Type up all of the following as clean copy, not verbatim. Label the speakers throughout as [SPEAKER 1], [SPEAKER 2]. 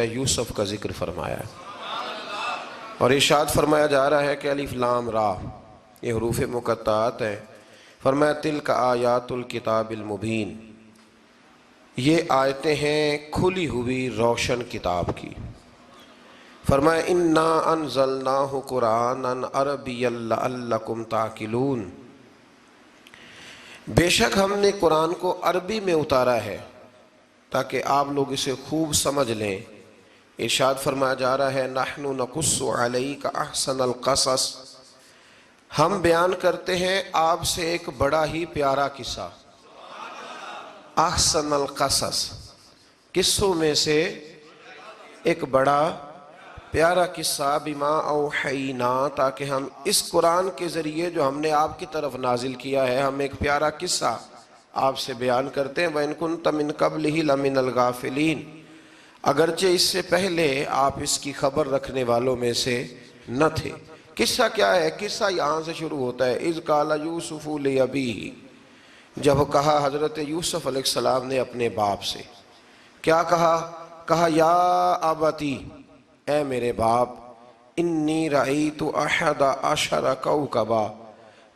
[SPEAKER 1] یوسف کا ذکر فرمایا ہے اور ارشاد فرمایا جا رہا ہے کہ الف لام را یہ حروف مقطعات ہیں۔ فرمایا تلک آیات الکتاب المبین، یہ آیتیں ہیں کھلی ہوئی روشن کتاب کی۔ فرمایا انا انزلناہ قرآنا عربیا لعلکم تعقلون، بے شک ہم نے قرآن کو عربی میں اتارا ہے تاکہ آپ لوگ اسے خوب سمجھ لیں۔ ارشاد فرمایا جا رہا ہے نحن نقص علیک احسن القصص، ہم بیان کرتے ہیں آپ سے ایک بڑا ہی پیارا قصہ۔ احسن القصص، قصوں میں سے ایک بڑا پیارا قصہ، بما اوحینا، تاکہ ہم اس قرآن کے ذریعے جو ہم نے آپ کی طرف نازل کیا ہے، ہم ایک پیارا قصہ آپ سے بیان کرتے ہیں۔ وَإِن كُنتَ مِن قَبْلِهِ لَمِنَ الْغَافِلِينَ، اگرچہ اس سے پہلے آپ اس کی خبر رکھنے والوں میں سے نہ تھے۔ قصہ کیا ہے؟ قصہ یہاں سے شروع ہوتا ہے اذ قال یوسف لأبیہ، جب کہا حضرت یوسف علیہ السلام نے اپنے باپ سے، کیا کہا یا ابتی، اے میرے باپ، انی رأیت احد عشر کوکبا،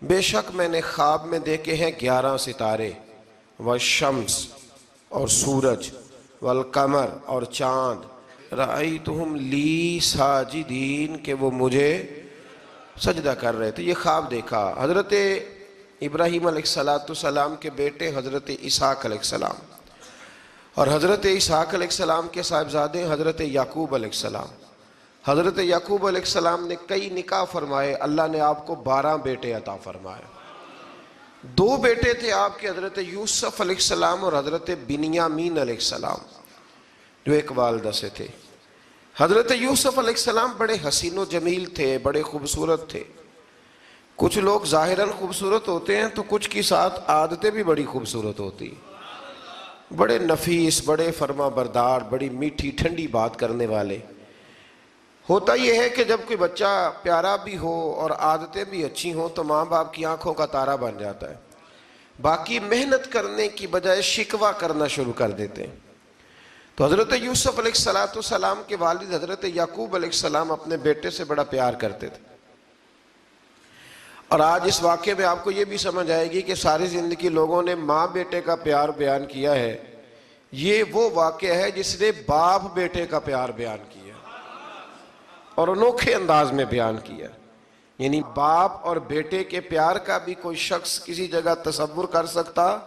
[SPEAKER 1] بے شک میں نے خواب میں دیکھے ہیں 11 ستارے، والشمس اور سورج، والقمر اور چاند، رأیتہم لی ساجدین، کہ وہ مجھے سجدہ کر رہے تھے۔ یہ خواب دیکھا حضرت ابراہیم علیہ السلام کے بیٹے حضرت اسحاق علیہ السلام، اور حضرت اسحاق علیہ السلام کے صاحبزادے حضرت یعقوب علیہ السلام۔ حضرت یعقوب علیہ السلام نے کئی نکاح فرمائے، اللہ نے آپ کو 12 بیٹے عطا فرمائے۔ 2 بیٹے تھے آپ کے، حضرت یوسف علیہ السلام اور حضرت بنیامین علیہ السلام، جو ایک والدہ سے تھے۔ حضرت یوسف علیہ السلام بڑے حسین و جمیل تھے، بڑے خوبصورت تھے۔ کچھ لوگ ظاہراً خوبصورت ہوتے ہیں تو کچھ کی ساتھ عادتیں بھی بڑی خوبصورت ہوتی ہیں، بڑے نفیس، بڑے فرما بردار، بڑی میٹھی ٹھنڈی بات کرنے والے۔ ہوتا یہ ہے کہ جب کوئی بچہ پیارا بھی ہو اور عادتیں بھی اچھی ہوں تو ماں باپ کی آنکھوں کا تارا بن جاتا ہے، باقی محنت کرنے کی بجائے شکوہ کرنا شروع کر دیتے ہیں۔ تو حضرت یوسف علیہ السلام کے والد حضرت یعقوب علیہ السلام اپنے بیٹے سے بڑا پیار کرتے تھے۔ اور آج اس واقعے میں آپ کو یہ بھی سمجھ آئے گی کہ ساری زندگی لوگوں نے ماں بیٹے کا پیار بیان کیا ہے، یہ وہ واقعہ ہے جس نے باپ بیٹے کا پیار بیان کیا اور انوکھے انداز میں بیان کیا۔ یعنی باپ اور بیٹے کے پیار کا بھی کوئی شخص کسی جگہ تصور کر سکتا،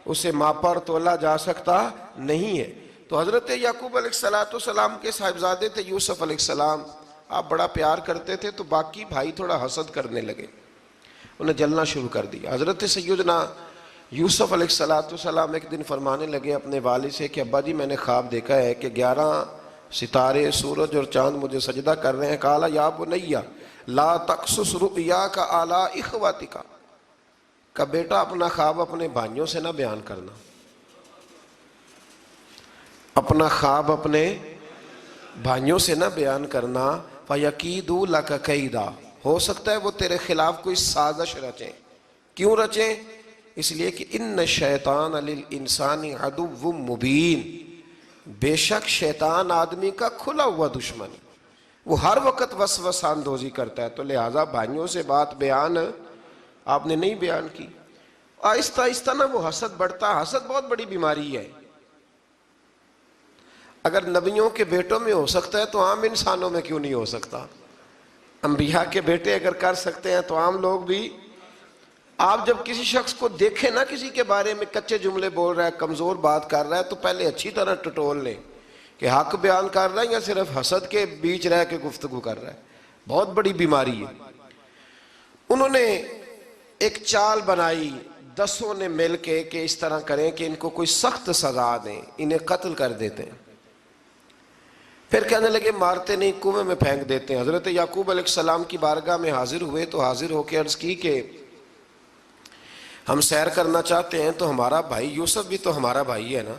[SPEAKER 1] اسے ماپا اور تولا جا سکتا نہیں ہے۔ تو حضرت یعقوب علیہ السلام کے صاحبزادے تھے یوسف علیہ السلام، آپ بڑا پیار کرتے تھے، تو باقی بھائی تھوڑا حسد کرنے لگے، انہیں جلنا شروع کر دیا۔ حضرت سیدنا یوسف علیہ السلام ایک دن فرمانے لگے اپنے والد سے کہ ابا جی میں نے خواب دیکھا ہے کہ 11 ستارے، سورج اور چاند مجھے سجدہ کر رہے ہیں۔ قال یا بنی لا تقصص رؤیاک علی اخوتک، کہ بیٹا اپنا خواب اپنے بھائیوں سے نہ بیان کرنا، اپنا خواب اپنے بھائیوں سے نہ بیان کرنا، فَيَكِيدُوا لَكَ كَيْدًا، ہو سکتا ہے وہ تیرے خلاف کوئی سازش رچیں۔ کیوں رچیں؟ اس لیے کہ ان الشیطان للانسان عدو مبین، بے شک شیطان آدمی کا کھلا ہوا دشمن، وہ ہر وقت وسوسہ اندوزی کرتا ہے۔ تو لہٰذا بھائیوں سے بات بیان آپ نے نہیں بیان کی۔ آہستہ آہستہ نا وہ حسد بڑھتا، حسد بہت بڑی بیماری ہے۔ اگر نبیوں کے بیٹوں میں ہو سکتا ہے تو عام انسانوں میں کیوں نہیں ہو سکتا؟ انبیاء کے بیٹے اگر کر سکتے ہیں تو عام لوگ بھی۔ آپ جب کسی شخص کو دیکھیں نا کسی کے بارے میں کچے جملے بول رہا ہے، کمزور بات کر رہا ہے، تو پہلے اچھی طرح ٹٹول لیں کہ حق بیان کر رہا ہے یا صرف حسد کے بیچ رہ کے گفتگو کر رہا ہے۔ بہت بڑی بیماری ہے۔ انہوں نے ایک چال بنائی 10 نے مل کے کہ اس طرح کریں کہ ان کو کوئی سخت سزا دیں، انہیں قتل کر دیتے ہیں۔ پھر کہنے لگے مارتے نہیں، کنویں میں پھینک دیتے ہیں۔ حضرت یعقوب علیہ السلام کی بارگاہ میں حاضر ہوئے تو حاضر ہو کے عرض کی کہ ہم سیر کرنا چاہتے ہیں تو ہمارا بھائی یوسف بھی تو ہمارا بھائی ہے نا،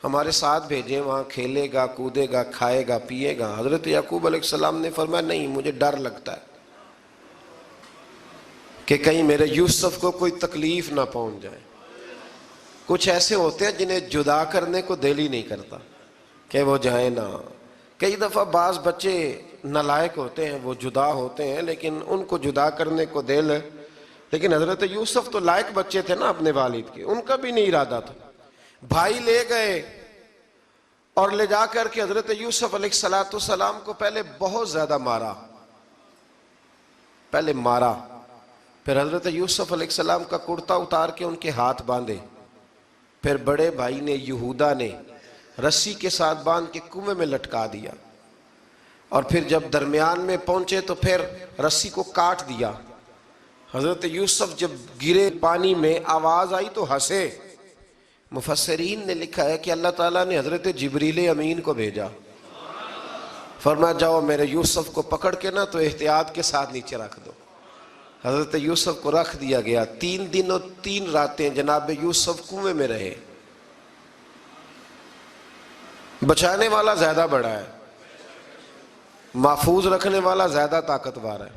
[SPEAKER 1] ہمارے ساتھ بھیجیں، وہاں کھیلے گا، کودے گا، کھائے گا، پیے گا۔ حضرت یعقوب علیہ السلام نے فرمایا نہیں، مجھے ڈر لگتا ہے کہ کہیں میرے یوسف کو کوئی تکلیف نہ پہنچ جائے۔ کچھ ایسے ہوتے ہیں جنہیں جدا کرنے کو دل ہی نہیں کرتا، کہ وہ جائیں نہ. کئی دفعہ بعض بچے نالائق ہوتے ہیں، وہ جدا ہوتے ہیں، لیکن ان کو جدا کرنے کو دل ہے. لیکن حضرت یوسف تو لائق بچے تھے نا اپنے والد کے، ان کا بھی نہیں ارادہ تھا. بھائی لے گئے اور لے جا کر کے حضرت یوسف علیہ السلام کو پہلے بہت زیادہ مارا. پھر حضرت یوسف علیہ السلام کا کرتا اتار کے ان کے ہاتھ باندھے. پھر بڑے بھائی نے یہودا نے رسی کے ساتھ باندھ کے کنویں میں لٹکا دیا. اور پھر جب درمیان میں پہنچے تو پھر رسی کو کاٹ دیا. حضرت یوسف جب گرے پانی میں آواز آئی تو ہنسے. مفسرین نے لکھا ہے کہ اللہ تعالیٰ نے حضرت جبریل امین کو بھیجا، فرمایا جاؤ میرے یوسف کو پکڑ کے نا تو احتیاط کے ساتھ نیچے رکھ دو. حضرت یوسف کو رکھ دیا گیا. 3 دن اور 3 راتیں جناب یوسف کنویں میں رہے. بچانے والا زیادہ بڑا ہے، محفوظ رکھنے والا زیادہ طاقتور ہے.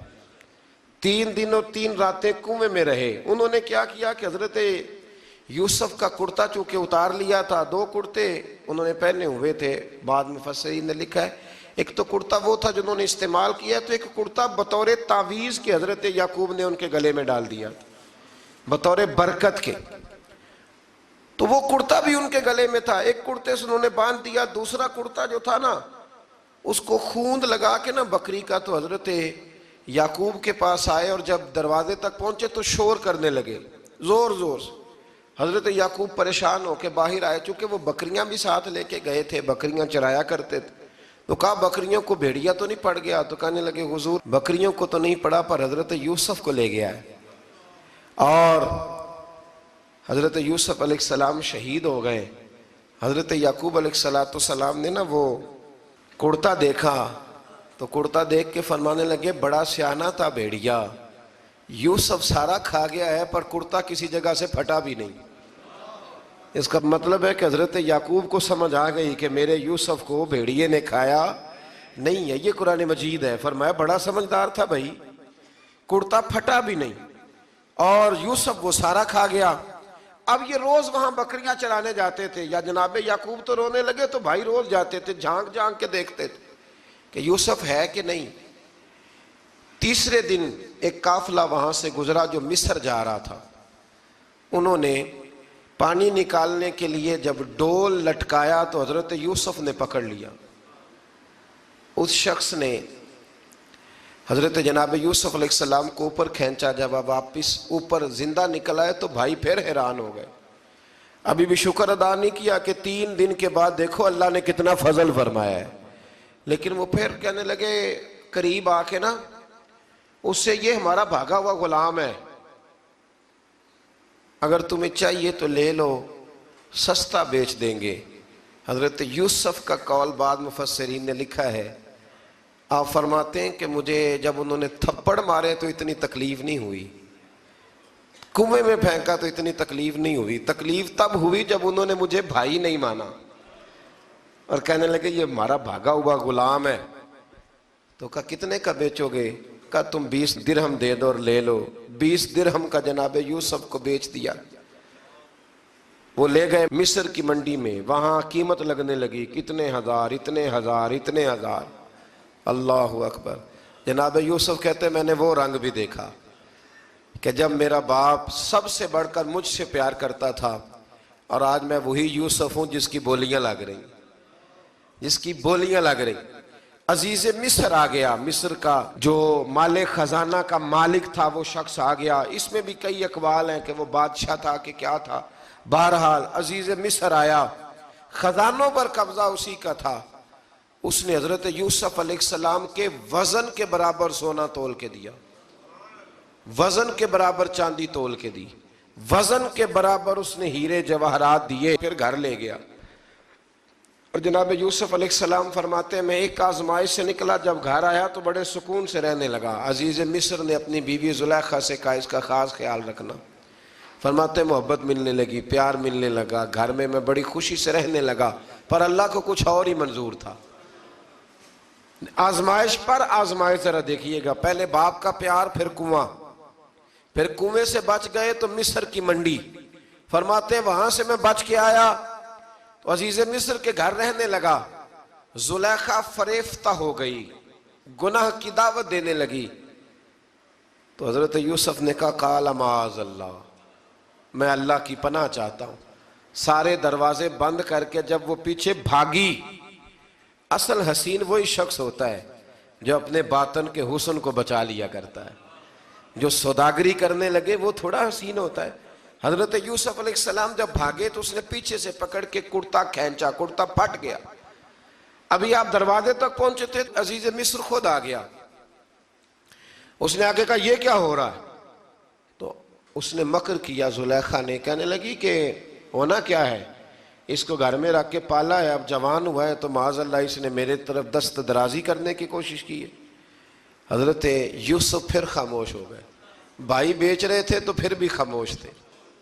[SPEAKER 1] 3 دن اور 3 راتیں کنویں میں رہے. انہوں نے کیا کیا کہ حضرت یوسف کا کرتا چونکہ اتار لیا تھا، 2 کرتے انہوں نے پہنے ہوئے تھے. بعد مفسرین نے لکھا ہے ایک تو کرتا وہ تھا جنہوں نے استعمال کیا، تو ایک کرتا بطور تعویذ کے حضرت یعقوب نے ان کے گلے میں ڈال دیا بطور برکت کے. تو وہ کرتا بھی ان کے گلے میں تھا. ایک کرتے سے انہوں نے باندھ دیا. دوسرا کرتا جو تھا نا اس کو خوند لگا کے نا بکری کا، تو حضرت یعقوب کے پاس آئے اور جب دروازے تک پہنچے تو شور کرنے لگے زور زور سے. حضرت یعقوب پریشان ہو کے باہر آئے، چونکہ وہ بکریاں بھی ساتھ لے کے گئے تھے، بکریاں چرایا کرتے تھے. تو کہا بکریوں کو بھیڑیا تو نہیں پڑ گیا؟ تو کہنے لگے حضور بکریوں کو تو نہیں پڑا پر حضرت یوسف کو لے گیا ہے. اور حضرت یوسف علیہ السلام شہید ہو گئے. حضرت یعقوب علیہ السلام نے نا وہ کرتا دیکھا تو کرتا دیکھ کے فرمانے لگے بڑا سیانہ تھا بھیڑیا، یوسف سارا کھا گیا ہے پر کرتا کسی جگہ سے پھٹا بھی نہیں. اس کا مطلب ہے کہ حضرت یعقوب کو سمجھ آ گئی کہ میرے یوسف کو بھیڑیے نے کھایا نہیں ہے. یہ قرآن مجید ہے. فرمایا بڑا سمجھدار تھا بھائی، کرتا پھٹا بھی نہیں اور یوسف وہ سارا کھا گیا. اب یہ روز وہاں بکریاں چرانے جاتے تھے. یا جناب یعقوب تو رونے لگے تو بھائی روز جاتے تھے، جھانک جھانک کے دیکھتے تھے کہ یوسف ہے کہ نہیں. تیسرے دن ایک قافلہ وہاں سے گزرا جو مصر جا رہا تھا. انہوں نے پانی نکالنے کے لیے جب ڈول لٹکایا تو حضرت یوسف نے پکڑ لیا. اس شخص نے حضرت جناب یوسف علیہ السلام کو اوپر کھینچا. جب واپس اوپر زندہ نکل آئے تو بھائی پھر حیران ہو گئے. ابھی بھی شکر ادا نہیں کیا کہ 3 دن کے بعد دیکھو اللہ نے کتنا فضل فرمایا ہے. لیکن وہ پھر کہنے لگے قریب آ کے نا اس سے یہ ہمارا بھاگا ہوا غلام ہے، اگر تمہیں چاہیے تو لے لو، سستا بیچ دیں گے. حضرت یوسف کا قول بعد مفسرین نے لکھا ہے، آپ فرماتے ہیں کہ مجھے جب انہوں نے تھپڑ مارے تو اتنی تکلیف نہیں ہوئی، کنویں میں پھینکا تو اتنی تکلیف نہیں ہوئی. تکلیف تب ہوئی جب انہوں نے مجھے بھائی نہیں مانا اور کہنے لگے یہ ہمارا بھاگا ہوا غلام ہے. تو کہا کتنے کا بیچو گے؟ کہا تم 20 درہم دے دو اور لے لو. 20 درہم کا جناب یوسف کو بیچ دیا. وہ لے گئے مصر کی منڈی میں، وہاں قیمت لگنے لگی کتنے ہزار، اتنے ہزار، اتنے ہزار. اللہ اکبر. جناب یوسف کہتے ہیں میں نے وہ رنگ بھی دیکھا کہ جب میرا باپ سب سے بڑھ کر مجھ سے پیار کرتا تھا اور آج میں وہی یوسف ہوں جس کی بولیاں لگ رہی، جس کی بولیاں لگ رہی. عزیز مصر آ گیا. مصر کا جو مال خزانہ کا مالک تھا وہ شخص آ گیا. اس میں بھی کئی اقوال ہیں کہ وہ بادشاہ تھا کہ کیا تھا. بہرحال عزیز مصر آیا، خزانوں پر قبضہ اسی کا تھا. اس نے حضرت یوسف علیہ السلام کے وزن کے برابر سونا تول کے دیا، وزن کے برابر چاندی تول کے دی، وزن کے برابر اس نے ہیرے جواہرات دیے. پھر گھر لے گیا. اور جناب یوسف علیہ السلام فرماتے ہیں میں ایک آزمائش سے نکلا، جب گھر آیا تو بڑے سکون سے رہنے لگا. عزیز مصر نے اپنی بیوی زلیخا سے کہا اس کا خاص خیال رکھنا. فرماتے ہیں محبت ملنے لگی، پیار ملنے لگا، گھر میں بڑی خوشی سے رہنے لگا. پر اللہ کو کچھ اور ہی منظور تھا. آزمائش پر آزمائش ذرا دیکھیے گا. پہلے باپ کا پیار، پھر کنواں، پھر کنویں سے بچ گئے تو مصر کی منڈی. فرماتے ہیں وہاں سے میں بچ کے آیا تو عزیز مصر کے گھر رہنے لگا. زلیخا فریفتہ ہو گئی، گناہ کی دعوت دینے لگی، تو حضرت یوسف نے کہا قال معاذ اللہ، میں اللہ کی پناہ چاہتا ہوں۔ سارے دروازے بند کر کے جب وہ پیچھے بھاگی، اصل حسین وہی شخص ہوتا ہے جو اپنے باطن کے حسن کو بچا لیا کرتا ہے۔ جو سوداگری کرنے لگے وہ تھوڑا حسین ہوتا ہے۔ حضرت یوسف علیہ السلام جب بھاگے تو اس نے پیچھے سے پکڑ کے کرتا کھینچا، کرتا پھٹ گیا۔ ابھی آپ دروازے تک پہنچے تھے، عزیز مصر خود آ گیا۔ اس نے آگے کہا یہ کیا ہو رہا ہے؟ تو اس نے مکر کیا، زلیخا نے، کہنے لگی کہ ہونا کیا ہے، اس کو گھر میں رکھ کے پالا ہے، اب جوان ہوا ہے تو معاذ اللہ اس نے میرے طرف دست درازی کرنے کی کوشش کی ہے۔ حضرت یوسف پھر خاموش ہو گئے۔ بھائی بیچ رہے تھے تو پھر بھی خاموش تھے۔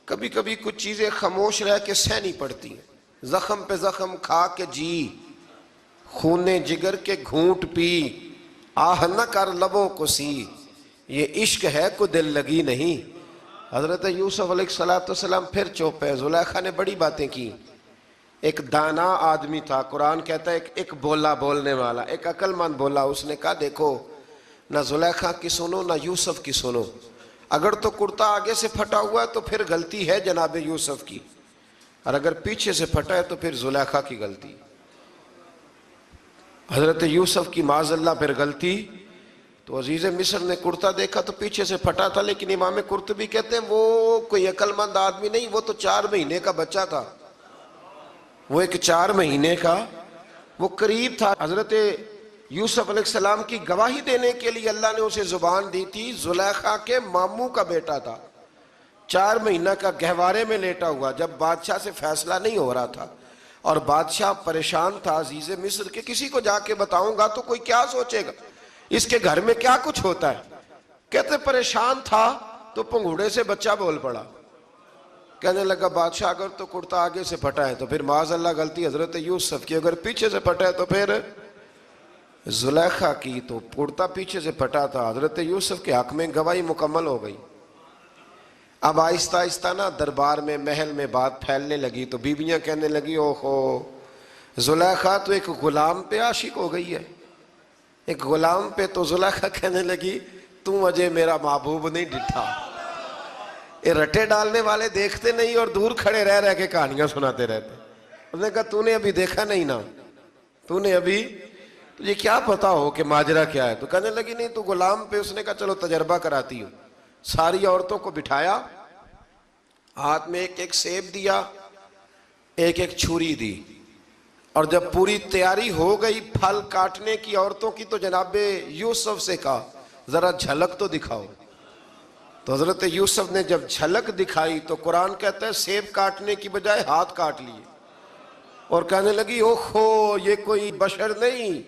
[SPEAKER 1] کبھی کبھی کچھ چیزیں خاموش رہ کے سہنی پڑتی ہیں۔ زخم پہ زخم کھا کے جی، خون جگر کے گھونٹ پی، آہ نہ کر لبوں کو سی، یہ عشق ہے کو دل لگی نہیں۔ حضرت یوسف علیہ السلام پھر چپ ہے۔ زلیخا نے بڑی باتیں کی۔ ایک دانا آدمی تھا، قرآن کہتا ہے ایک بولا بولنے والا، ایک عقل مند بولا۔ اس نے کہا دیکھو، نہ زلیخا کی سنو نہ یوسف کی سنو، اگر تو کرتا آگے سے پھٹا ہوا ہے تو پھر غلطی ہے جناب یوسف کی، اور اگر پیچھے سے پھٹا ہے تو پھر زلیخا کی غلطی۔ حضرت یوسف کی معاذ اللہ پھر غلطی۔ تو عزیز مصر نے کرتا دیکھا تو پیچھے سے پھٹا تھا، لیکن امام قرطبی کہتے ہیں وہ کوئی عقل مند آدمی نہیں، وہ تو 4 مہینے کا بچہ تھا، وہ ایک 4 مہینے کا وہ قریب تھا۔ حضرت یوسف علیہ السلام کی گواہی دینے کے لیے اللہ نے اسے زبان دی تھی۔ زلیخا کے ماموں کا بیٹا تھا، 4 مہینہ کا گہوارے میں لیٹا ہوا، جب بادشاہ سے فیصلہ نہیں ہو رہا تھا اور بادشاہ پریشان تھا عزیز مصر کے، کسی کو جا کے بتاؤں گا تو کوئی کیا سوچے گا، اس کے گھر میں کیا کچھ ہوتا ہے۔ کہتے پریشان تھا تو پنگوڑے سے بچہ بول پڑا، کہنے لگا بادشاہ اگر تو کرتا آگے سے پھٹا ہے تو پھر معاذ اللہ غلطی حضرت یوسف کی، اگر پیچھے سے پھٹا ہے تو پھر زلیخا کی۔ تو کرتا پیچھے سے پھٹا تھا، حضرت یوسف کے حق میں گواہی مکمل ہو گئی۔ اب آہستہ آہستہ نا دربار میں، محل میں بات پھیلنے لگی، تو بیویاں کہنے لگی اوہو، زلیخا تو ایک غلام پہ عاشق ہو گئی ہے، ایک غلام پہ۔ تو زلیخا کہنے لگی تم اجے میرا محبوب نہیں ڈٹھا۔ یہ رٹے ڈالنے والے دیکھتے نہیں اور دور کھڑے رہ رہ کے کہانیاں سناتے رہتے۔ اس نے کہا تو نے ابھی دیکھا نہیں نا، تو نے ابھی، تجھے کیا پتا ہو کہ ماجرا کیا ہے؟ تو کہنے لگی نہیں تو غلام پہ۔ اس نے کہا چلو تجربہ کراتی ہوں۔ ساری عورتوں کو بٹھایا، ہاتھ میں ایک ایک سیب دیا، ایک ایک چھری دی، اور جب پوری تیاری ہو گئی پھل کاٹنے کی عورتوں کی، تو جناب یوسف سے کہا ذرا جھلک تو دکھاؤ۔ تو حضرت یوسف نے جب جھلک دکھائی تو قرآن کہتا ہے سیب کاٹنے کی بجائے ہاتھ کاٹ لیے، اور کہنے لگی اوہو یہ کوئی بشر نہیں،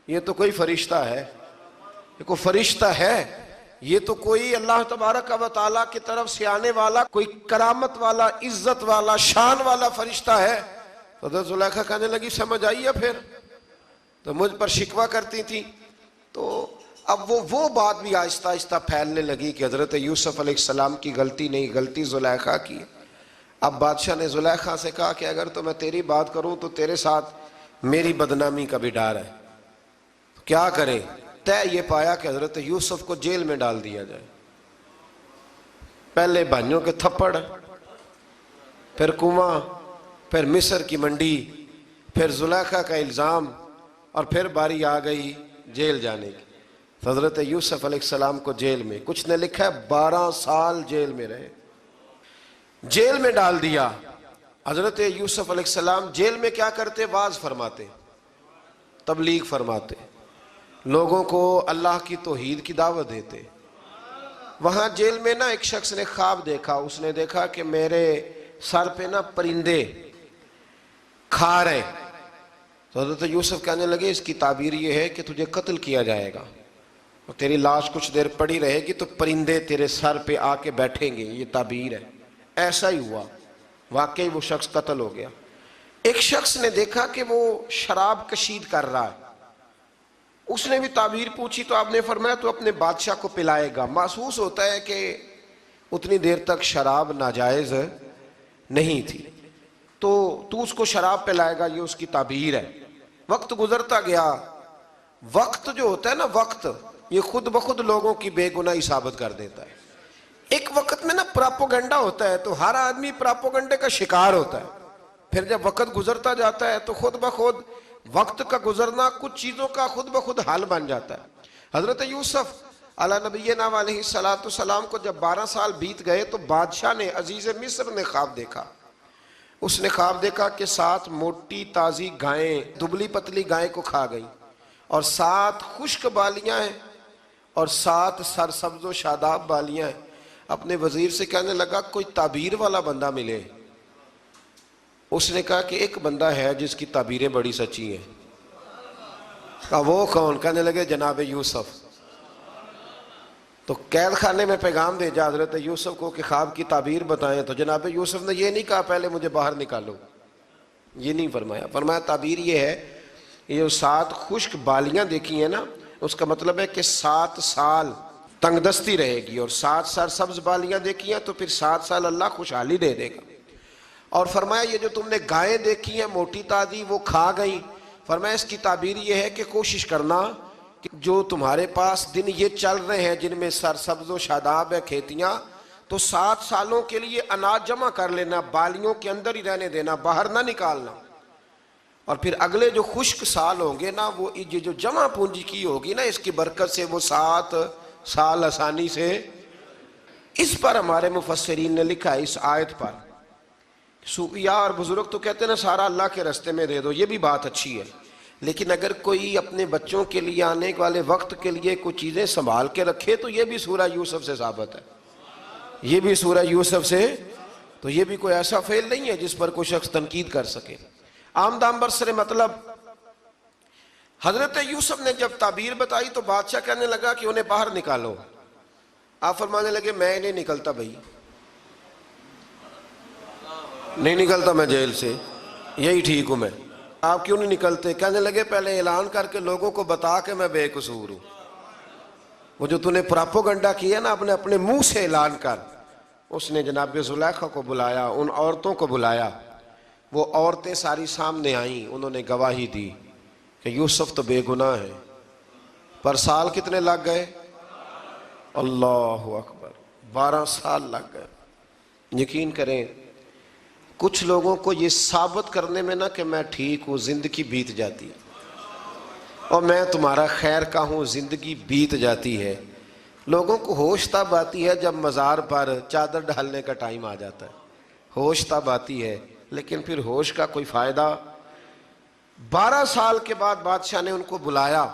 [SPEAKER 1] یہ تو کوئی فرشتہ ہے، یہ کوئی فرشتہ ہے، یہ تو کوئی اللہ تبارک و تعالیٰ کی طرف سے آنے والا کوئی کرامت والا، عزت والا، شان والا فرشتہ ہے۔ تو حضرت زلیخا کہنے لگی سمجھ آئی ہے پھر، تو مجھ پر شکوہ کرتی تھی۔ تو اب وہ بات بھی آہستہ آہستہ پھیلنے لگی کہ حضرت یوسف علیہ السلام کی غلطی نہیں، غلطی زلیخا کی۔ اب بادشاہ نے زلیخا سے کہا کہ اگر تو میں تیری بات کروں تو تیرے ساتھ میری بدنامی کا بھی ڈر ہے، کیا کرے؟ طے یہ پایا کہ حضرت یوسف کو جیل میں ڈال دیا جائے۔ پہلے بھائیوں کے تھپڑ، پھر کنواں، پھر مصر کی منڈی، پھر زلیخا کا الزام، اور پھر باری آ گئی جیل جانے کی۔ حضرت یوسف علیہ السلام کو جیل میں، کچھ نے لکھا ہے 12 سال جیل میں رہے، جیل میں ڈال دیا۔ حضرت یوسف علیہ السلام جیل میں کیا کرتے؟ واعظ فرماتے، تبلیغ فرماتے، لوگوں کو اللہ کی توحید کی دعوت دیتے۔ وہاں جیل میں نا ایک شخص نے خواب دیکھا، اس نے دیکھا کہ میرے سر پہ نا پرندے کھا رہے۔ تو حضرت یوسف کہنے لگے اس کی تعبیر یہ ہے کہ تجھے قتل کیا جائے گا، اور تیری لاش کچھ دیر پڑی رہے گی تو پرندے تیرے سر پہ آ کے بیٹھیں گے، یہ تعبیر ہے۔ ایسا ہی ہوا، واقعی وہ شخص قتل ہو گیا۔ ایک شخص نے دیکھا کہ وہ شراب کشید کر رہا ہے، اس نے بھی تعبیر پوچھی تو آپ نے فرمایا تو اپنے بادشاہ کو پلائے گا۔ محسوس ہوتا ہے کہ اتنی دیر تک شراب ناجائز نہیں تھی، تو اس کو شراب پلائے گا، یہ اس کی تعبیر ہے۔ وقت گزرتا گیا. وقت جو ہوتا ہے نا، وقت یہ خود بخود لوگوں کی بے گناہی ثابت کر دیتا ہے. ایک وقت میں نا پراپوگنڈا ہوتا ہے تو ہر آدمی پراپوگنڈے کا شکار ہوتا ہے. پھر جب وقت گزرتا جاتا ہے تو خود بخود وقت کا گزرنا کچھ چیزوں کا خود بخود حال بن جاتا ہے. حضرت یوسف علیہ نبینا علیہ السلام کو جب 12 سال بیت گئے تو بادشاہ نے، عزیز مصر نے خواب دیکھا. اس نے خواب دیکھا کہ 7 موٹی تازی گائیں دبلی پتلی گائیں کو کھا گئی، اور 7 خشک بالیاں ہیں اور 7 سرسبز و شاداب بالیاں ہیں. اپنے وزیر سے کہنے لگا کوئی تعبیر والا بندہ ملے. اس نے کہا کہ ایک بندہ ہے جس کی تعبیریں بڑی سچی ہیں. کہا وہ کون؟ کہنے لگے جناب یوسف. تو قید خانے میں پیغام بھیجا حضرت یوسف کو کہ خواب کی تعبیر بتائیں. تو جناب یوسف نے یہ نہیں کہا پہلے مجھے باہر نکالو، یہ نہیں فرمایا. فرمایا تعبیر یہ ہے، یہ جو 7 خشک بالیاں دیکھی ہیں نا، اس کا مطلب ہے کہ 7 سال تنگ دستی رہے گی، اور 7 سرسبز بالیاں دیکھی ہیں تو پھر 7 سال اللہ خوشحالی دے دے گا. اور فرمایا یہ جو تم نے گائیں دیکھی ہیں موٹی تازی وہ کھا گئیں، فرمایا اس کی تعبیر یہ ہے کہ کوشش کرنا کہ جو تمہارے پاس دن یہ چل رہے ہیں جن میں سرسبز و شاداب ہے کھیتیاں، تو 7 سالوں کے لیے اناج جمع کر لینا، بالیوں کے اندر ہی رہنے دینا، باہر نہ نکالنا. اور پھر اگلے جو خشک سال ہوں گے نا، وہ یہ جو جمع پونجی کی ہوگی نا، اس کی برکت سے وہ 7 سال آسانی سے. اس پر ہمارے مفسرین نے لکھا ہے، اس آیت پر صوفیاء اور بزرگ تو کہتے ہیں نا سارا اللہ کے راستے میں دے دو، یہ بھی بات اچھی ہے، لیکن اگر کوئی اپنے بچوں کے لیے آنے والے وقت کے لیے کچھ چیزیں سنبھال کے رکھے تو یہ بھی سورہ یوسف سے ثابت ہے. یہ بھی سورہ یوسف سے، تو یہ بھی کوئی ایسا فعل نہیں ہے جس پر کوئی شخص تنقید کر سکے. عام دام برسر مطلب حضرت یوسف نے جب تعبیر بتائی تو بادشاہ کہنے لگا کہ انہیں باہر نکالو. آپ فرمانے لگے میں نہیں نکلتا بھائی، نہیں نکلتا میں جیل سے، یہی ٹھیک ہوں میں. آپ کیوں نہیں نکلتے؟ کہنے لگے پہلے اعلان کر کے لوگوں کو بتا کہ میں بے قصور ہوں. وہ جو تو نے پراپوگنڈا کیا نا اپنے منہ سے اعلان کر. اس نے جناب زلیخا کو بلایا، ان عورتوں کو بلایا. وہ عورتیں ساری سامنے آئیں، انہوں نے گواہی دی کہ یوسف تو بے گناہ ہے. پر سال کتنے لگ گئے؟ اللہ اکبر، 12 سال لگ گئے. یقین کریں کچھ لوگوں کو یہ ثابت کرنے میں نا کہ میں ٹھیک ہوں زندگی بیت جاتی ہے، اور میں تمہارا خیر کا ہوں زندگی بیت جاتی ہے. لوگوں کو ہوش تب آتی ہے جب مزار پر چادر ڈالنے کا ٹائم آ جاتا ہے، ہوش تب آتی ہے، لیکن پھر ہوش کا کوئی فائدہ. 12 سال کے بعد بادشاہ نے ان کو بلایا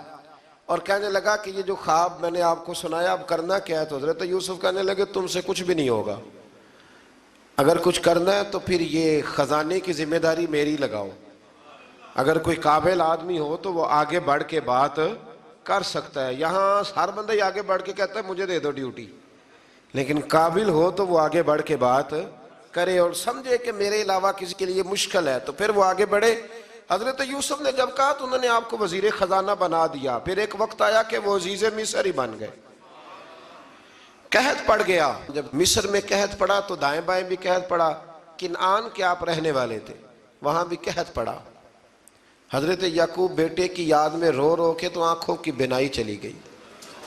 [SPEAKER 1] اور کہنے لگا کہ یہ جو خواب میں نے آپ کو سنایا اب کرنا کیا ہے؟ تو حضرت یوسف کہنے لگے تم سے کچھ بھی نہیں ہوگا، اگر کچھ کرنا ہے تو پھر یہ خزانے کی ذمہ داری میری لگاؤ. اگر کوئی قابل آدمی ہو تو وہ آگے بڑھ کے بات کر سکتا ہے. یہاں ہر بندہ ہی آگے بڑھ کے کہتا ہے مجھے دے دو ڈیوٹی، لیکن قابل ہو تو وہ آگے بڑھ کے بات کرے اور سمجھے کہ میرے علاوہ کسی کے لیے مشکل ہے تو پھر وہ آگے بڑھے. حضرت یوسف نے جب کہا تو انہوں نے آپ کو وزیر خزانہ بنا دیا. پھر ایک وقت آیا کہ وہ عزیز مصر ہی بن گئے. قحط پڑ گیا، جب مصر میں قحط پڑا تو دائیں بائیں بھی قحط پڑا. کنعان کے آپ رہنے والے تھے، وہاں بھی قحط پڑا. حضرت یعقوب بیٹے کی یاد میں رو رو کے تو آنکھوں کی بینائی چلی گئی.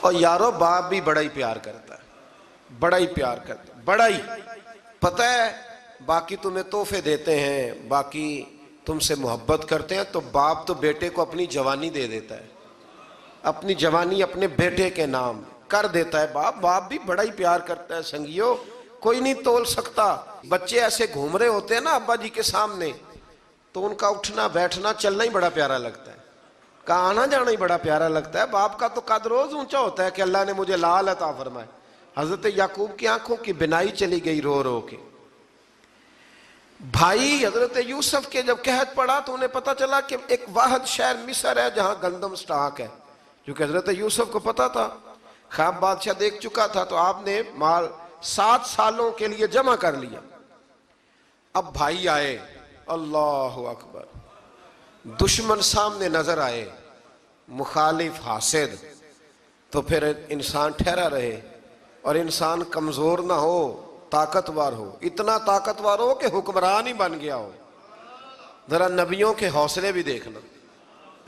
[SPEAKER 1] اور یارو باپ بھی بڑا ہی پیار کرتا ہے، بڑا ہی پیار کرتا ہے، بڑا ہی. پتہ ہے باقی تمہیں تحفے دیتے ہیں، باقی تم سے محبت کرتے ہیں، تو باپ تو بیٹے کو اپنی جوانی دے دیتا ہے، اپنی جوانی اپنے بیٹے کے نام کر دیتا ہے. باپ بھی بڑا ہی پیار کرتا ہے. سنگیو کوئی نہیں تول سکتا. بچے ایسے گھوم رہے ہوتے ہیں نا ابا جی کے سامنے تو ان کا اٹھنا بیٹھنا چلنا ہی بڑا پیارا لگتا ہے، کا آنا جانا ہی بڑا پیارا لگتا ہے. باپ کا تو قد روز اونچا ہوتا ہے کہ اللہ نے مجھے لال عطا فرمائے. حضرت یعقوب کی آنکھوں کی بینائی چلی گئی رو رو کے. بھائی حضرت یوسف کے جب قحط پڑا تو انہیں پتا چلا کہ ایک واحد شہر مصر ہے جہاں گندم سٹاک ہے، کیونکہ حضرت یوسف کو پتا تھا، خواب بادشاہ دیکھ چکا تھا. تو آپ نے مال 7 سالوں کے لیے جمع کر لیا. اب بھائی آئے، اللہ اکبر، دشمن سامنے نظر آئے، مخالف حاسد، تو پھر انسان ٹھہرا رہے اور انسان کمزور نہ ہو، طاقتور ہو. اتنا طاقتور ہو کہ حکمران ہی بن گیا ہو. ذرا نبیوں کے حوصلے بھی دیکھنا.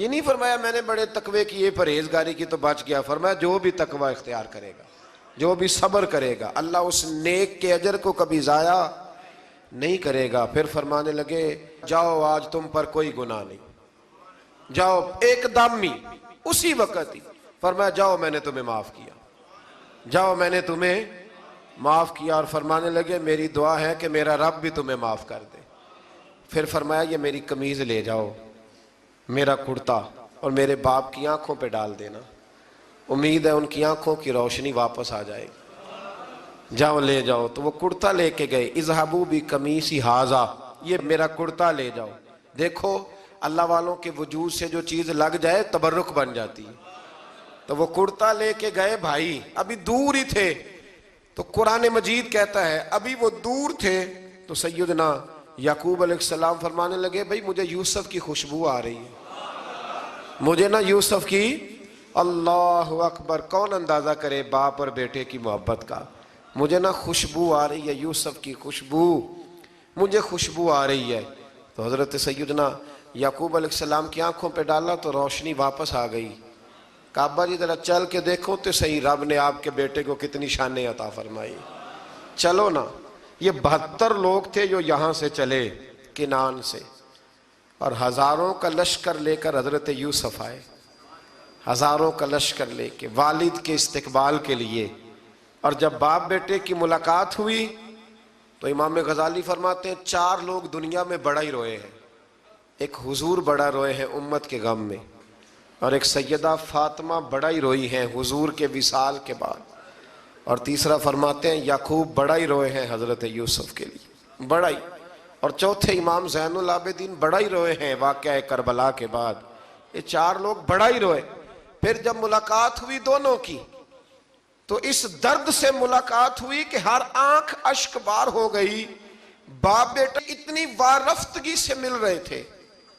[SPEAKER 1] یہ نہیں فرمایا میں نے بڑے تقوی کیے پرہیزگاری کی تو بچ گیا، فرمایا جو بھی تقوی اختیار کرے گا، جو بھی صبر کرے گا، اللہ اس نیک کے اجر کو کبھی ضائع نہیں کرے گا۔ پھر فرمانے لگے جاؤ آج تم پر کوئی گناہ نہیں، جاؤ ایک دم ہی اسی وقت ہی فرمایا جاؤ میں نے تمہیں معاف کیا، جاؤ میں نے تمہیں معاف کیا۔ اور فرمانے لگے میری دعا ہے کہ میرا رب بھی تمہیں معاف کر دے۔ پھر فرمایا یہ میری قمیض لے جاؤ، میرا کرتا، اور میرے باپ کی آنکھوں پہ ڈال دینا، امید ہے ان کی آنکھوں کی روشنی واپس آ جائے گی، جاؤ لے جاؤ۔ تو وہ کرتا لے کے گئے، اذهبوا بقمیصی ھذا، یہ میرا کرتا لے جاؤ۔ دیکھو اللہ والوں کے وجود سے جو چیز لگ جائے تبرک بن جاتی ہے۔ تو وہ کرتا لے کے گئے بھائی، ابھی دور ہی تھے، تو قرآن مجید کہتا ہے ابھی وہ دور تھے تو سیدنا یعقوب علیہ السلام فرمانے لگے بھئی مجھے یوسف کی خوشبو آ رہی ہے، مجھے نا یوسف کی، اللہ اکبر، کون اندازہ کرے باپ اور بیٹے کی محبت کا، مجھے نا خوشبو آ رہی ہے، یوسف کی خوشبو، مجھے خوشبو آ رہی ہے۔ تو حضرت سیدنا یعقوب علیہ السلام کی آنکھوں پہ ڈالا تو روشنی واپس آ گئی۔ کعبہ جی ذرا چل کے دیکھو تو صحیح رب نے آپ کے بیٹے کو کتنی شانیں عطا فرمائی۔ چلو نا، یہ 72 لوگ تھے جو یہاں سے چلے کنعان سے، اور ہزاروں کا لشکر لے کر حضرت یوسف آئے، ہزاروں کا لشکر لے کے والد کے استقبال کے لیے۔ اور جب باپ بیٹے کی ملاقات ہوئی تو امام غزالی فرماتے ہیں 4 لوگ دنیا میں بڑا ہی روئے ہیں، ایک حضور بڑا روئے ہیں امت کے غم میں، اور ایک سیدہ فاطمہ بڑا ہی روئی ہیں حضور کے وصال کے بعد، اور تیسرا فرماتے ہیں یعقوب بڑا ہی روئے ہیں حضرت یوسف کے لیے، بڑا ہی، اور چوتھے امام زین العابدین بڑا ہی روئے ہیں واقعہ کربلا کے بعد۔ یہ 4 لوگ بڑا ہی روئے۔ پھر جب ملاقات ہوئی دونوں کی تو اس درد سے ملاقات ہوئی کہ ہر آنکھ اشک بار ہو گئی، باپ بیٹا اتنی وارفتگی سے مل رہے تھے،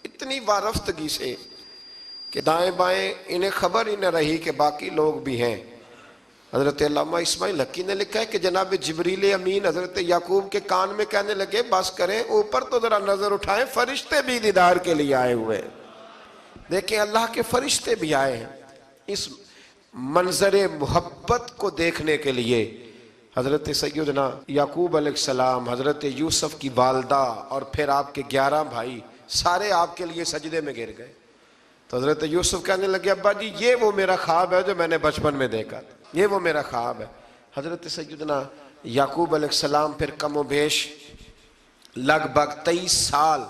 [SPEAKER 1] اتنی وارفتگی سے کہ دائیں بائیں انہیں خبر ہی نہ رہی کہ باقی لوگ بھی ہیں۔ حضرت علامہ اسماعیل حقی نے لکھا ہے کہ جناب جبریل امین حضرت یعقوب کے کان میں کہنے لگے بس کریں، اوپر تو ذرا نظر اٹھائیں، فرشتے بھی دیدار کے لیے آئے ہوئے ہیں۔ دیکھیں اللہ کے فرشتے بھی آئے ہیں اس منظر محبت کو دیکھنے کے لیے۔ حضرت سیدنا یعقوب علیہ السلام، حضرت یوسف کی والدہ، اور پھر آپ کے 11 بھائی سارے آپ کے لیے سجدے میں گر گئے۔ تو حضرت یوسف کہنے لگے ابا جی یہ وہ میرا خواب ہے جو میں نے بچپن میں دیکھا تھا، یہ وہ میرا خواب ہے۔ حضرت سیدنا یعقوب علیہ السلام پھر کم و بیش لگ بھگ 23 سال،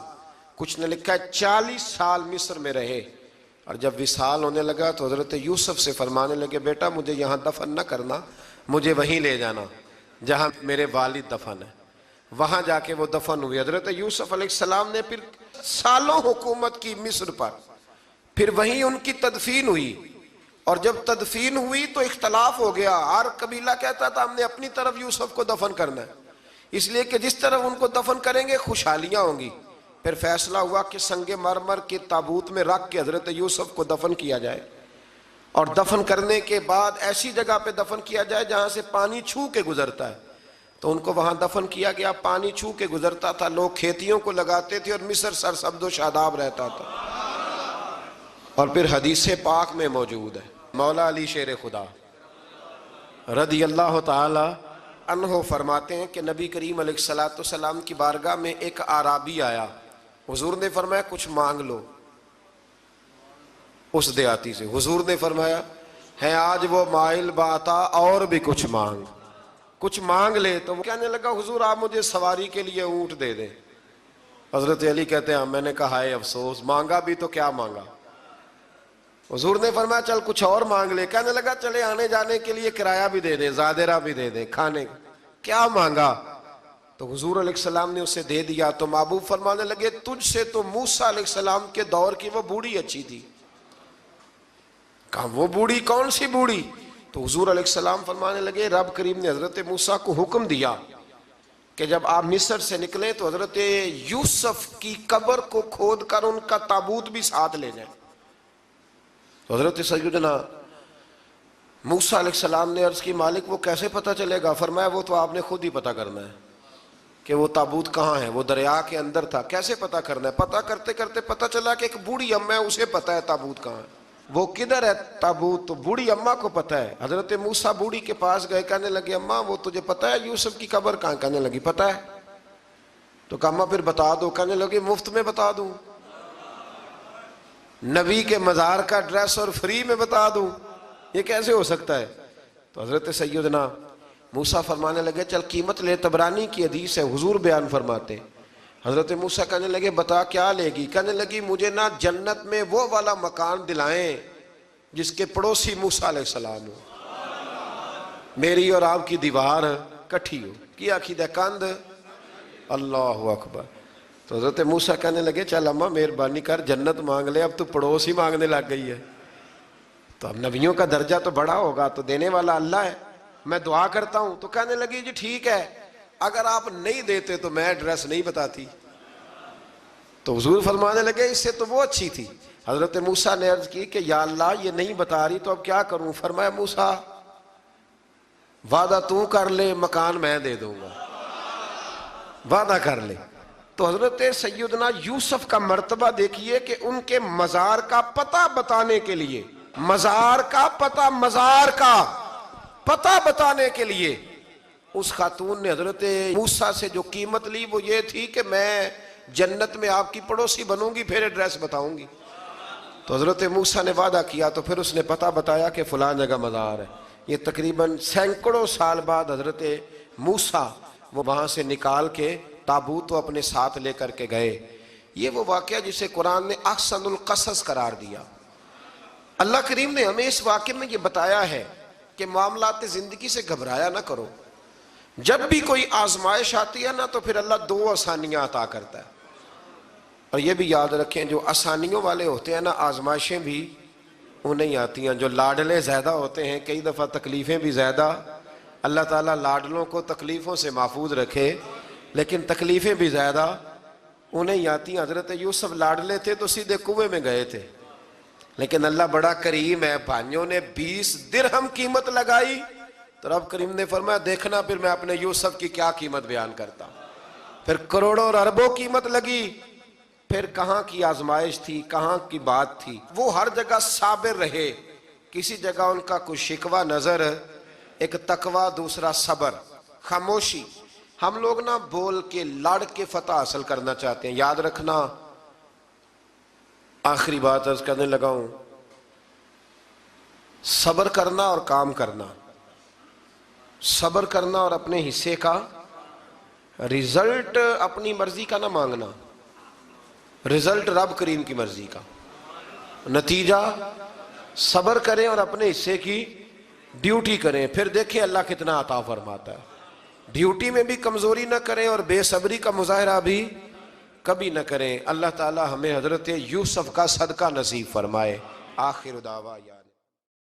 [SPEAKER 1] کچھ نے لکھا ہے 40 سال مصر میں رہے، اور جب وصال ہونے لگا تو حضرت یوسف سے فرمانے لگے بیٹا مجھے یہاں دفن نہ کرنا، مجھے وہیں لے جانا جہاں میرے والد دفن ہے۔ وہاں جا کے وہ دفن ہوئی۔ حضرت یوسف علیہ السلام نے پھر سالوں حکومت کی مصر پر، پھر وہیں ان کی تدفین ہوئی، اور جب تدفین ہوئی تو اختلاف ہو گیا، ہر قبیلہ کہتا تھا ہم نے اپنی طرف یوسف کو دفن کرنا ہے، اس لیے کہ جس طرف ان کو دفن کریں گے خوشحالیاں ہوں گی۔ پھر فیصلہ ہوا کہ سنگ مرمر کے تابوت میں رکھ کے حضرت یوسف کو دفن کیا جائے، اور دفن کرنے کے بعد ایسی جگہ پہ دفن کیا جائے جہاں سے پانی چھو کے گزرتا ہے۔ تو ان کو وہاں دفن کیا گیا، پانی چھو کے گزرتا تھا، لوگ کھیتیوں کو لگاتے تھے، اور مصر سرسبز و شاداب رہتا تھا۔ اور پھر حدیث پاک میں موجود ہے، مولا علی شیر خدا رضی اللہ تعالی عنہ فرماتے ہیں کہ نبی کریم علیہ السلام کی بارگاہ میں ایک اعرابی آیا، حضور نے فرمایا کچھ مانگ لو اس دیہاتی سے۔ حضور نے فرمایا ہے آج وہ مائل باتا، اور بھی کچھ مانگ لے۔ تو وہ کہنے لگا حضور آپ مجھے سواری کے لیے اونٹ دے دیں۔ حضرت علی کہتے ہیں میں نے کہا ہے افسوس، مانگا بھی تو کیا مانگا۔ حضور نے فرمایا چل کچھ اور مانگ لے۔ کہنے لگا چلے آنے جانے کے لیے کرایہ بھی دے دیں، زادرہ بھی دے دیں، کھانے کیا مانگا؟ تو حضور علیہ السلام نے اسے دے دیا۔ تو محبوب فرمانے لگے تجھ سے تو موسیٰ علیہ السلام کے دور کی وہ بوڑھی اچھی تھی۔ کہا وہ بوڑھی کون سی بوڑھی؟ تو حضور علیہ السلام فرمانے لگے رب کریم نے حضرت موسیٰ کو حکم دیا کہ جب آپ مصر سے نکلیں تو حضرت یوسف کی قبر کو کھود کر ان کا تابوت بھی ساتھ لے جائیں۔ تو حضرت سیدنا موسیٰ علیہ السلام نے عرض کی مالک وہ کیسے پتہ چلے گا؟ فرمایا وہ تو آپ نے خود ہی پتہ کرنا ہے، کہ وہ تابوت کہاں ہے، وہ دریا کے اندر تھا، کیسے پتہ کرنا ہے؟ پتہ کرتے کرتے پتہ چلا کہ ایک بوڑھی اماں ہے، اسے پتہ ہے تابوت کہاں ہے، وہ کدھر ہے تابوت، تو بوڑھی اماں کو پتہ ہے۔ حضرت موسیٰ بوڑھی کے پاس گئے، کہنے لگے اماں وہ تجھے پتہ ہے یوسف کی قبر کہاں؟ کہنے لگی پتہ ہے۔ تو کہا اماں پھر بتا دو، کہنے لگے مفت میں بتا دوں، نبی کے مزار کا ایڈریس اور فری میں بتا دوں، یہ کیسے ہو سکتا ہے؟ تو حضرت سیدنا موسیٰ فرمانے لگے چل قیمت لے، طبرانی کی حدیث ہے، حضور بیان فرماتے۔ حضرت موسیٰ کہنے لگے بتا کیا لے گی؟ کہنے لگی مجھے نا جنت میں وہ والا مکان دلائیں جس کے پڑوسی موسیٰ علیہ السلام ہو، میری اور آپ کی دیوار کٹھی ہو، کیا عقیدہ کند، اللہ اکبر۔ تو حضرت موسیٰ کہنے لگے چل اماں مہربانی کر جنت مانگ لے، اب تو پڑوس ہی مانگنے لگ گئی ہے، تو اب نبیوں کا درجہ تو بڑا ہوگا، تو دینے والا اللہ ہے، میں دعا کرتا ہوں۔ تو کہنے لگی جی ٹھیک ہے، اگر آپ نہیں دیتے تو میں ایڈریس نہیں بتاتی۔ تو حضور فرمانے لگے اس سے تو وہ اچھی تھی۔ حضرت موسیٰ نے عرض کی کہ یا اللہ یہ نہیں بتا رہی تو اب کیا کروں؟ فرمایا موسیٰ وعدہ تو کر لے، مکان میں دے دوں گا، وعدہ کر لے۔ تو حضرت سیدنا یوسف کا مرتبہ دیکھیے کہ ان کے مزار کا پتہ بتانے کے لیے، مزار کا پتہ بتانے کے لیے اس خاتون نے حضرت موسیٰ سے جو قیمت لی وہ یہ تھی کہ میں جنت میں آپ کی پڑوسی بنوں گی، پھر ایڈریس بتاؤں گی۔ تو حضرت موسیٰ نے وعدہ کیا، تو پھر اس نے پتہ بتایا کہ فلاں جگہ مزار ہے۔ یہ تقریباً سینکڑوں سال بعد حضرت موسیٰ وہ وہاں سے نکال کے تابوت وہ اپنے ساتھ لے کر کے گئے۔ یہ وہ واقعہ جسے قرآن نے احسن القصص قرار دیا۔ اللہ کریم نے ہمیں اس واقعے میں یہ بتایا ہے کہ معاملات زندگی سے گھبرایا نہ کرو، جب بھی کوئی آزمائش آتی ہے نا تو پھر اللہ دو آسانیاں عطا کرتا ہے، اور یہ بھی یاد رکھیں جو آسانیوں والے ہوتے ہیں نا آزمائشیں بھی انہیں آتی ہیں، جو لاڈلے زیادہ ہوتے ہیں کئی دفعہ تکلیفیں بھی زیادہ۔ اللہ تعالیٰ لاڈلوں کو تکلیفوں سے محفوظ رکھے، لیکن تکلیفیں بھی زیادہ انہیں آتی ہیں۔ حضرت یوسف لاڈلے تھے تو سیدھے کنویں میں گئے تھے، لیکن اللہ بڑا کریم ہے، بھائیوں نے 20 درہم قیمت لگائی تو رب کریم نے فرمایا دیکھنا پھر میں اپنے یوسف کی کیا قیمت بیان کرتا ہوں۔ پھر کروڑوں اور اربوں قیمت لگی، پھر کہاں کی آزمائش تھی، کہاں کی بات تھی، وہ ہر جگہ صابر رہے، کسی جگہ ان کا کوئی شکوہ نظر، ایک تقوی، دوسرا صبر، خاموشی۔ ہم لوگ نا بول کے لڑ کے فتح حاصل کرنا چاہتے ہیں، یاد رکھنا۔ آخری بات عرض کرنے لگا ہوں، صبر کرنا اور کام کرنا، صبر کرنا اور اپنے حصے کا رزلٹ اپنی مرضی کا نہ مانگنا، رزلٹ رب کریم کی مرضی کا، نتیجہ صبر کریں اور اپنے حصے کی ڈیوٹی کریں، پھر دیکھیں اللہ کتنا عطا فرماتا ہے۔ ڈیوٹی میں بھی کمزوری نہ کریں اور بے صبری کا مظاہرہ بھی کبھی نہ کریں۔ اللہ تعالی ہمیں حضرت یوسف کا صدقہ نصیب فرمائے۔ آخر دعویٰ